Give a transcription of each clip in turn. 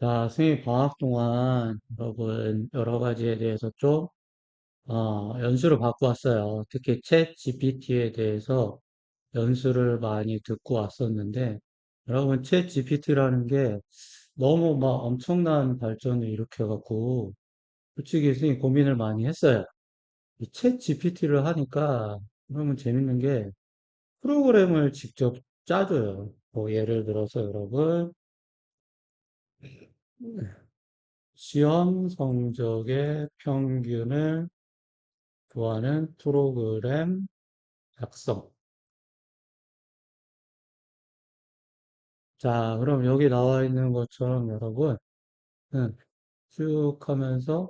자, 선생님 방학 동안 여러분 여러 가지에 대해서 좀 연수를 받고 왔어요. 특히 챗 GPT에 대해서 연수를 많이 듣고 왔었는데 여러분 챗 GPT라는 게 너무 막 엄청난 발전을 일으켜갖고 솔직히 선생님 고민을 많이 했어요. 이 챗 GPT를 하니까 그러면 재밌는 게 프로그램을 직접 짜줘요. 뭐 예를 들어서 여러분 시험 성적의 평균을 구하는 프로그램 작성. 자, 그럼 여기 나와 있는 것처럼 여러분, 쭉 하면서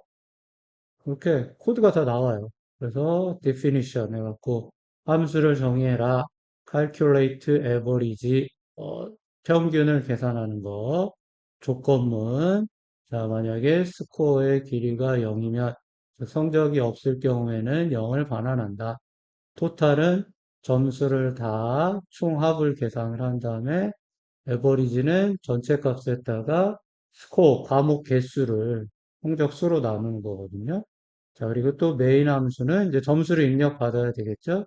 그렇게 코드가 다 나와요. 그래서 definition 해갖고 함수를 정의해라. calculate average, 평균을 계산하는 거. 조건문. 자, 만약에 스코어의 길이가 0이면 성적이 없을 경우에는 0을 반환한다. 토탈은 점수를 다 총합을 계산을 한 다음에 에버리지는 전체 값에다가 스코어, 과목 개수를 성적 수로 나누는 거거든요. 자, 그리고 또 메인 함수는 이제 점수를 입력받아야 되겠죠?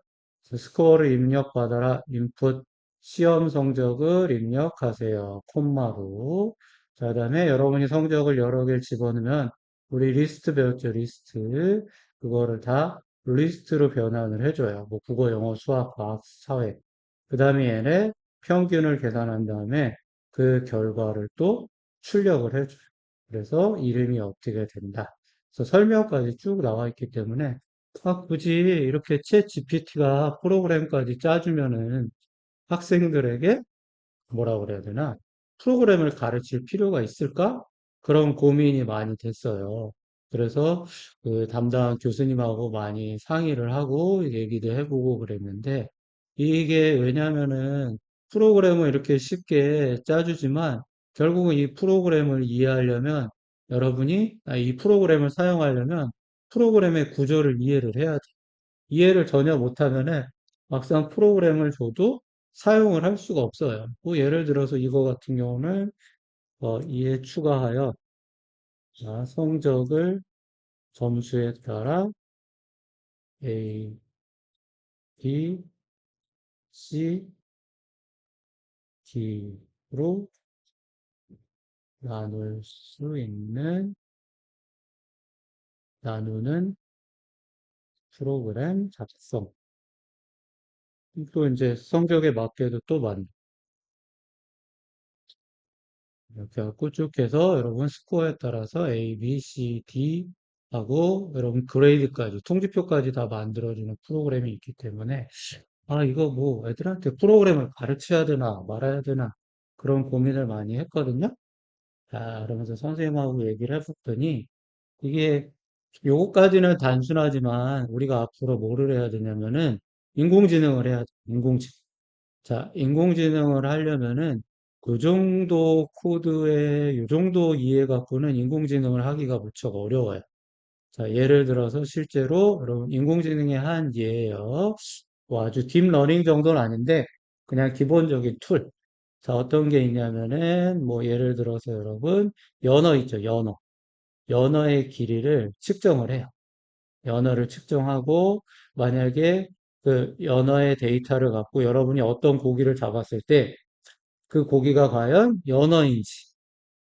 그래서 스코어를 입력받아라. 인풋 시험 성적을 입력하세요. 콤마로. 자, 그다음에 여러분이 성적을 여러 개를 집어넣으면 우리 리스트 배웠죠? 리스트. 그거를 다 리스트로 변환을 해줘요. 뭐 국어, 영어, 수학, 과학, 사회. 그 다음에 얘네 평균을 계산한 다음에 그 결과를 또 출력을 해줘요. 그래서 이름이 어떻게 된다. 그래서 설명까지 쭉 나와 있기 때문에 굳이 이렇게 챗 GPT가 프로그램까지 짜주면은 학생들에게 뭐라 그래야 되나? 프로그램을 가르칠 필요가 있을까? 그런 고민이 많이 됐어요. 그래서 그 담당 교수님하고 많이 상의를 하고 얘기도 해보고 그랬는데 이게 왜냐면은 프로그램을 이렇게 쉽게 짜주지만 결국은 이 프로그램을 이해하려면 여러분이 이 프로그램을 사용하려면 프로그램의 구조를 이해를 해야 돼. 이해를 전혀 못하면은 막상 프로그램을 줘도 사용을 할 수가 없어요. 뭐 예를 들어서 이거 같은 경우는 이에 추가하여 자, 성적을 점수에 따라 A, B, C, D로 나눌 수 있는 나누는 프로그램 작성. 또 이제 성적에 맞게도 또 이렇게 하고 쭉 해서 여러분 스코어에 따라서 A, B, C, D 하고 여러분 그레이드까지 통지표까지 다 만들어주는 프로그램이 있기 때문에 이거 뭐 애들한테 프로그램을 가르쳐야 되나 말아야 되나 그런 고민을 많이 했거든요. 자, 그러면서 선생님하고 얘기를 해봤더니 이게 요거까지는 단순하지만 우리가 앞으로 뭐를 해야 되냐면은 인공지능을 해야 돼. 인공지능. 자, 인공지능을 하려면은 그 정도 코드의 요 정도 이해 갖고는 인공지능을 하기가 무척 어려워요. 자, 예를 들어서 실제로 여러분 인공지능의 한 예예요. 뭐 아주 딥러닝 정도는 아닌데 그냥 기본적인 툴. 자, 어떤 게 있냐면은 뭐 예를 들어서 여러분 연어 있죠, 연어. 연어의 길이를 측정을 해요. 연어를 측정하고 만약에 그 연어의 데이터를 갖고 여러분이 어떤 고기를 잡았을 때 그 고기가 과연 연어인지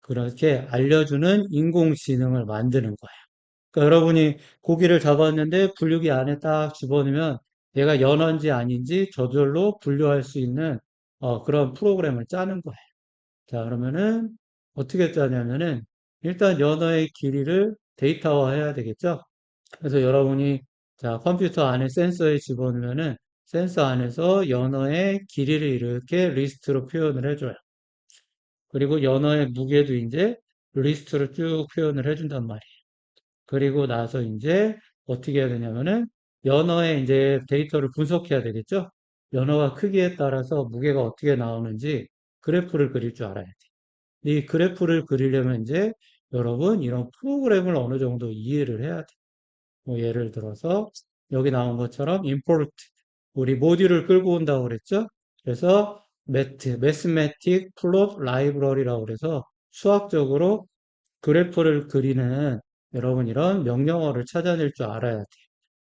그렇게 알려주는 인공지능을 만드는 거예요. 그러니까 여러분이 고기를 잡았는데 분류기 안에 딱 집어넣으면 얘가 연어인지 아닌지 저절로 분류할 수 있는 그런 프로그램을 짜는 거예요. 자, 그러면은 어떻게 짜냐면은 일단 연어의 길이를 데이터화해야 되겠죠? 그래서 여러분이 자, 컴퓨터 안에 센서에 집어넣으면은 센서 안에서 연어의 길이를 이렇게 리스트로 표현을 해줘요. 그리고 연어의 무게도 이제 리스트로 쭉 표현을 해준단 말이에요. 그리고 나서 이제 어떻게 해야 되냐면은 연어의 이제 데이터를 분석해야 되겠죠? 연어가 크기에 따라서 무게가 어떻게 나오는지 그래프를 그릴 줄 알아야 돼. 이 그래프를 그리려면 이제 여러분 이런 프로그램을 어느 정도 이해를 해야 돼. 뭐 예를 들어서 여기 나온 것처럼 import 우리 모듈을 끌고 온다고 그랬죠? 그래서 매스매틱 플롯 라이브러리라고 그래서 수학적으로 그래프를 그리는 여러분 이런 명령어를 찾아낼 줄 알아야 돼.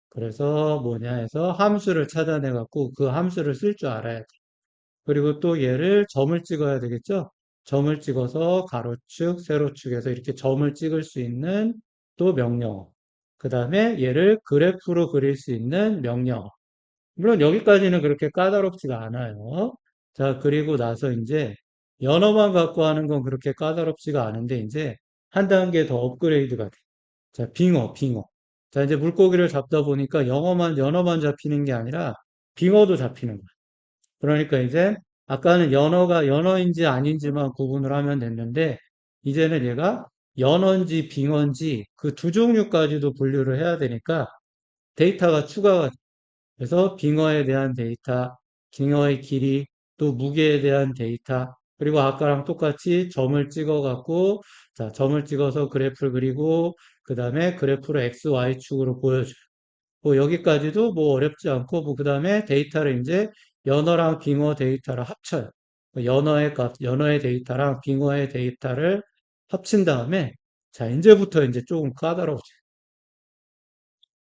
그래서 뭐냐 해서 함수를 찾아내 갖고 그 함수를 쓸 줄 알아야 돼. 그리고 또 얘를 점을 찍어야 되겠죠? 점을 찍어서 가로축, 세로축에서 이렇게 점을 찍을 수 있는 또 명령어. 그 다음에 얘를 그래프로 그릴 수 있는 명령어. 물론 여기까지는 그렇게 까다롭지가 않아요. 자, 그리고 나서 이제 연어만 갖고 하는 건 그렇게 까다롭지가 않은데 이제 한 단계 더 업그레이드가 돼. 자, 빙어. 자, 이제 물고기를 잡다 보니까 연어만 잡히는 게 아니라 빙어도 잡히는 거야. 그러니까 이제 아까는 연어가 연어인지 아닌지만 구분을 하면 됐는데 이제는 얘가 연어인지 빙어인지 그 두 종류까지도 분류를 해야 되니까 데이터가 추가가 그래서 빙어에 대한 데이터, 빙어의 길이, 또 무게에 대한 데이터, 그리고 아까랑 똑같이 점을 찍어 갖고, 자, 점을 찍어서 그래프를 그리고, 그 다음에 그래프를 X, Y축으로 보여줘요. 뭐 여기까지도 뭐 어렵지 않고, 뭐 그 다음에 데이터를 이제 연어랑 빙어 데이터를 합쳐요. 연어의 값, 연어의 데이터랑 빙어의 데이터를 합친 다음에, 자, 이제부터 이제 조금 까다로워져요.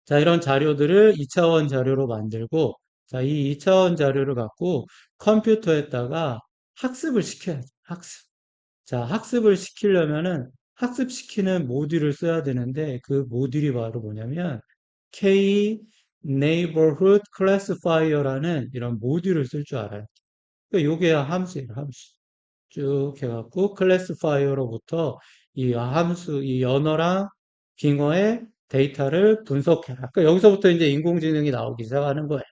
자, 이런 자료들을 2차원 자료로 만들고, 자, 이 2차원 자료를 갖고 컴퓨터에다가 학습을 시켜야 돼. 학습. 자, 학습을 시키려면은 학습시키는 모듈을 써야 되는데 그 모듈이 바로 뭐냐면 K Neighborhood Classifier라는 이런 모듈을 쓸 줄 알아요. 그러니까 요게 함수예요, 함수. 쭉 해갖고 클래스파이어로부터 이 함수, 이 언어랑 빙어의 데이터를 분석해라. 그러니까 여기서부터 이제 인공지능이 나오기 시작하는 거예요.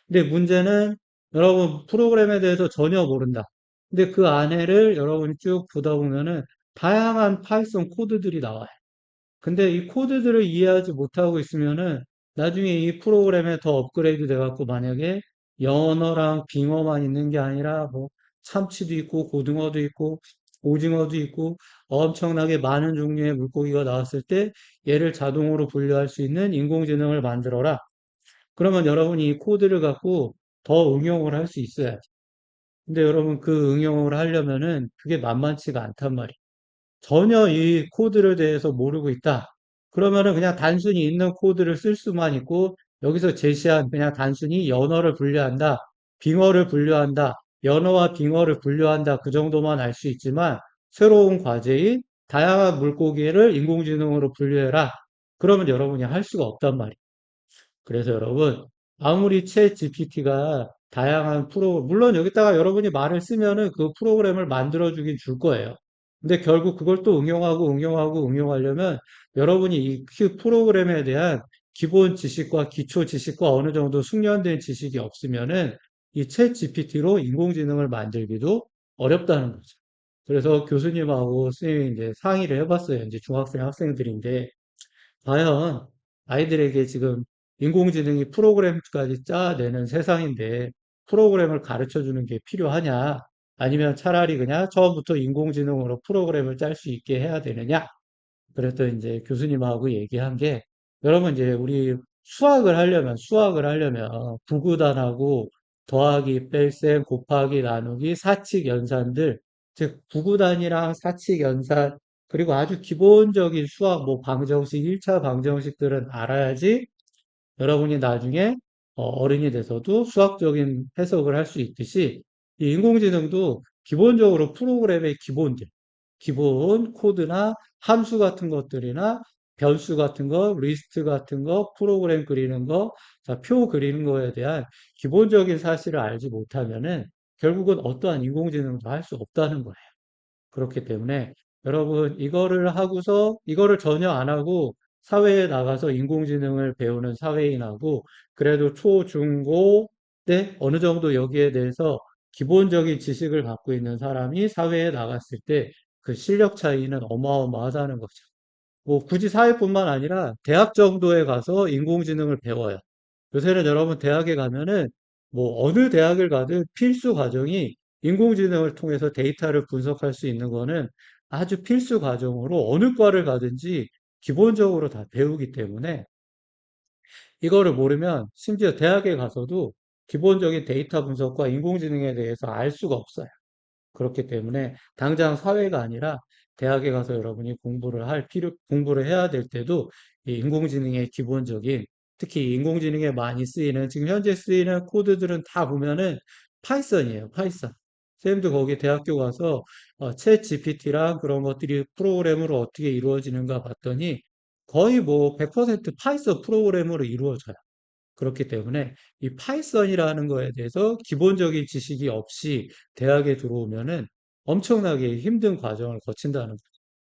근데 문제는 여러분 프로그램에 대해서 전혀 모른다. 근데 그 안에를 여러분이 쭉 보다 보면은 다양한 파이썬 코드들이 나와요. 근데 이 코드들을 이해하지 못하고 있으면은 나중에 이 프로그램에 더 업그레이드 돼갖고 만약에 영어랑 빙어만 있는 게 아니라 뭐 참치도 있고 고등어도 있고 오징어도 있고 엄청나게 많은 종류의 물고기가 나왔을 때 얘를 자동으로 분류할 수 있는 인공지능을 만들어라. 그러면 여러분이 이 코드를 갖고 더 응용을 할 수 있어야지. 근데 여러분 그 응용을 하려면은 그게 만만치가 않단 말이에요. 전혀 이 코드를 대해서 모르고 있다. 그러면은 그냥 단순히 있는 코드를 쓸 수만 있고 여기서 제시한 그냥 단순히 연어를 분류한다. 빙어를 분류한다. 연어와 빙어를 분류한다. 그 정도만 알 수 있지만 새로운 과제인 다양한 물고기를 인공지능으로 분류해라. 그러면 여러분이 할 수가 없단 말이에요. 그래서 여러분, 아무리 챗 GPT가 다양한 물론 여기다가 여러분이 말을 쓰면은 그 프로그램을 만들어주긴 줄 거예요. 근데 결국 그걸 또 응용하려면 여러분이 그 프로그램에 대한 기본 지식과 기초 지식과 어느 정도 숙련된 지식이 없으면은 이 챗 GPT로 인공지능을 만들기도 어렵다는 거죠. 그래서 교수님하고 선생님이 이제 상의를 해봤어요. 이제 중학생 학생들인데 과연 아이들에게 지금 인공지능이 프로그램까지 짜내는 세상인데 프로그램을 가르쳐 주는 게 필요하냐? 아니면 차라리 그냥 처음부터 인공지능으로 프로그램을 짤 수 있게 해야 되느냐? 그랬더니 이제 교수님하고 얘기한 게 여러분 이제 우리 수학을 하려면 구구단하고 더하기, 뺄셈, 곱하기, 나누기, 사칙, 연산들 즉 구구단이랑 사칙, 연산 그리고 아주 기본적인 수학 뭐 방정식, 1차 방정식들은 알아야지 여러분이 나중에 어른이 돼서도 수학적인 해석을 할 수 있듯이 이 인공지능도 기본적으로 프로그램의 기본들, 기본 코드나 함수 같은 것들이나 변수 같은 거, 리스트 같은 거, 프로그램 그리는 거, 자, 표 그리는 거에 대한 기본적인 사실을 알지 못하면은 결국은 어떠한 인공지능도 할 수 없다는 거예요. 그렇기 때문에 여러분 이거를 하고서 이거를 전혀 안 하고 사회에 나가서 인공지능을 배우는 사회인하고 그래도 초, 중, 고 때 어느 정도 여기에 대해서 기본적인 지식을 갖고 있는 사람이 사회에 나갔을 때 그 실력 차이는 어마어마하다는 거죠. 뭐 굳이 사회뿐만 아니라 대학 정도에 가서 인공지능을 배워요. 요새는 여러분 대학에 가면은 뭐 어느 대학을 가든 필수 과정이 인공지능을 통해서 데이터를 분석할 수 있는 거는 아주 필수 과정으로 어느 과를 가든지 기본적으로 다 배우기 때문에 이거를 모르면 심지어 대학에 가서도 기본적인 데이터 분석과 인공지능에 대해서 알 수가 없어요. 그렇기 때문에 당장 사회가 아니라 대학에 가서 여러분이 공부를 해야 될 때도 이 인공지능의 기본적인, 특히 인공지능에 많이 쓰이는, 지금 현재 쓰이는 코드들은 다 보면은 파이썬이에요, 파이썬. 쌤도 거기 대학교 가서 챗 GPT랑 그런 것들이 프로그램으로 어떻게 이루어지는가 봤더니 거의 뭐 100% 파이썬 프로그램으로 이루어져요. 그렇기 때문에 이 파이썬이라는 거에 대해서 기본적인 지식이 없이 대학에 들어오면은 엄청나게 힘든 과정을 거친다는 거죠.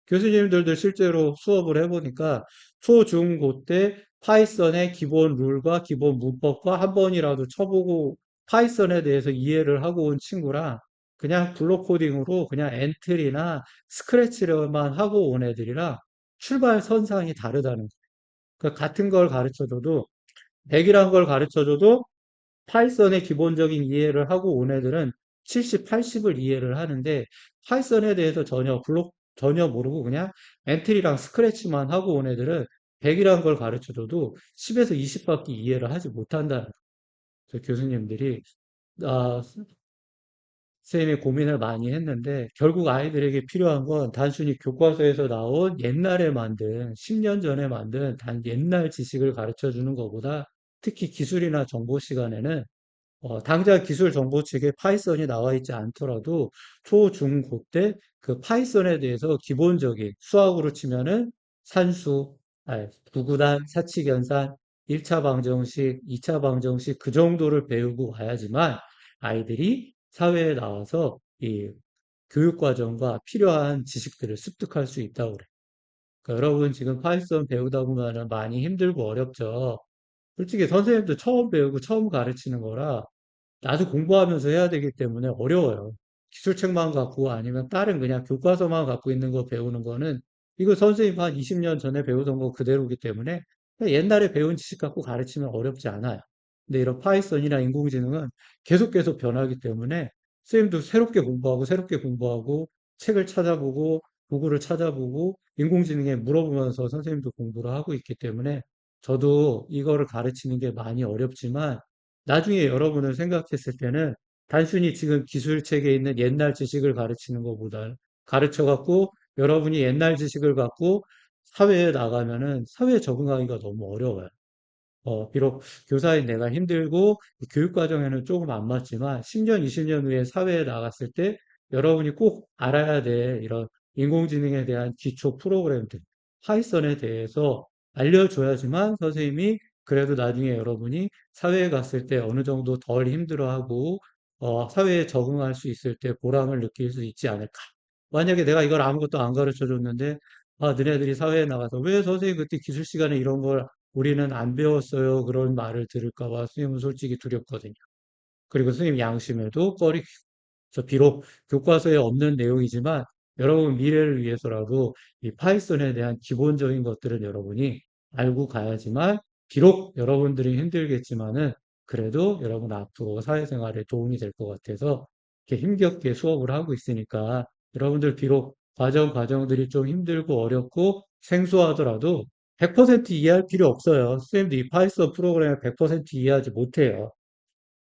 교수님들도 실제로 수업을 해보니까 초, 중, 고 때 파이썬의 기본 룰과 기본 문법과 한 번이라도 쳐보고 파이썬에 대해서 이해를 하고 온 친구랑 그냥 블록 코딩으로 그냥 엔트리나 스크래치로만 하고 온 애들이랑 출발 선상이 다르다는 거예요. 그러니까 같은 걸 가르쳐줘도 100이라는 걸 가르쳐줘도 파이썬의 기본적인 이해를 하고 온 애들은 70, 80을 이해를 하는데 파이썬에 대해서 전혀 모르고 그냥 엔트리랑 스크래치만 하고 온 애들은 100이라는 걸 가르쳐줘도 10에서 20밖에 이해를 하지 못한다는 거예요. 교수님들이 아, 선생님이 고민을 많이 했는데 결국 아이들에게 필요한 건 단순히 교과서에서 나온 옛날에 만든 10년 전에 만든 단 옛날 지식을 가르쳐 주는 것보다 특히 기술이나 정보 시간에는 당장 기술 정보 책에 파이썬이 나와 있지 않더라도 초, 중, 고 때 그 파이썬에 대해서 기본적인 수학으로 치면은 산수, 구구단, 사칙연산, 1차 방정식, 2차 방정식 그 정도를 배우고 와야지만 아이들이 사회에 나와서 이 교육과정과 필요한 지식들을 습득할 수 있다고 그래요. 그러니까 여러분 지금 파이썬 배우다 보면 많이 힘들고 어렵죠. 솔직히 선생님도 처음 배우고 처음 가르치는 거라 나도 공부하면서 해야 되기 때문에 어려워요. 기술책만 갖고 아니면 다른 그냥 교과서만 갖고 있는 거 배우는 거는 이거 선생님 한 20년 전에 배우던 거 그대로기 때문에 그냥 옛날에 배운 지식 갖고 가르치면 어렵지 않아요. 근데 이런 파이썬이나 인공지능은 계속 변하기 때문에 선생님도 새롭게 공부하고 책을 찾아보고 도구를 찾아보고 인공지능에 물어보면서 선생님도 공부를 하고 있기 때문에 저도 이거를 가르치는 게 많이 어렵지만 나중에 여러분을 생각했을 때는 단순히 지금 기술책에 있는 옛날 지식을 가르치는 것보다 가르쳐 갖고 여러분이 옛날 지식을 갖고 사회에 나가면은 사회에 적응하기가 너무 어려워요. 비록 교사인 내가 힘들고 교육 과정에는 조금 안 맞지만 10년, 20년 후에 사회에 나갔을 때 여러분이 꼭 알아야 될 이런 인공지능에 대한 기초 프로그램들, 파이썬에 대해서 알려줘야지만 선생님이 그래도 나중에 여러분이 사회에 갔을 때 어느 정도 덜 힘들어하고 사회에 적응할 수 있을 때 보람을 느낄 수 있지 않을까. 만약에 내가 이걸 아무것도 안 가르쳐 줬는데 너네들이 사회에 나가서 왜 선생님 그때 기술 시간에 이런 걸 우리는 안 배웠어요. 그런 말을 들을까 봐 선생님은 솔직히 두렵거든요. 그리고 선생님 양심에도 꺼리, 비록 교과서에 없는 내용이지만 여러분 미래를 위해서라도 이 파이썬에 대한 기본적인 것들은 여러분이 알고 가야지만 비록 여러분들이 힘들겠지만은 그래도 여러분 앞으로 사회생활에 도움이 될 것 같아서 이렇게 힘겹게 수업을 하고 있으니까 여러분들 비록 과정들이 좀 힘들고 어렵고 생소하더라도 100% 이해할 필요 없어요. 선생님도 이 파이썬 프로그램을 100% 이해하지 못해요.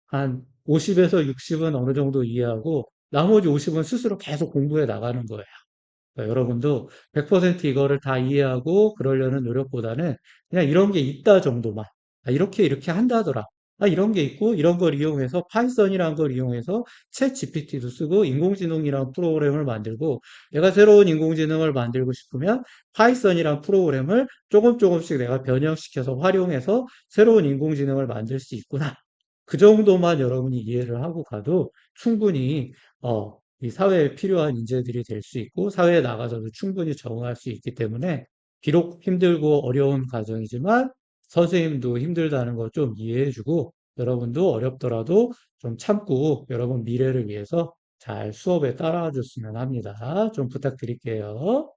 한 50에서 60은 어느 정도 이해하고 나머지 50은 스스로 계속 공부해 나가는 거예요. 그러니까 여러분도 100% 이거를 다 이해하고 그러려는 노력보다는 그냥 이런 게 있다 정도만. 이렇게 한다더라. 이런 게 있고 이런 걸 이용해서 파이썬이라는 걸 이용해서 챗 GPT도 쓰고 인공지능이라는 프로그램을 만들고 내가 새로운 인공지능을 만들고 싶으면 파이썬이라는 프로그램을 조금씩 내가 변형시켜서 활용해서 새로운 인공지능을 만들 수 있구나. 그 정도만 여러분이 이해를 하고 가도 충분히 이 사회에 필요한 인재들이 될 수 있고 사회에 나가서도 충분히 적응할 수 있기 때문에 비록 힘들고 어려운 과정이지만 선생님도 힘들다는 거 좀 이해해주고 여러분도 어렵더라도 좀 참고 여러분 미래를 위해서 잘 수업에 따라와 줬으면 합니다. 좀 부탁드릴게요.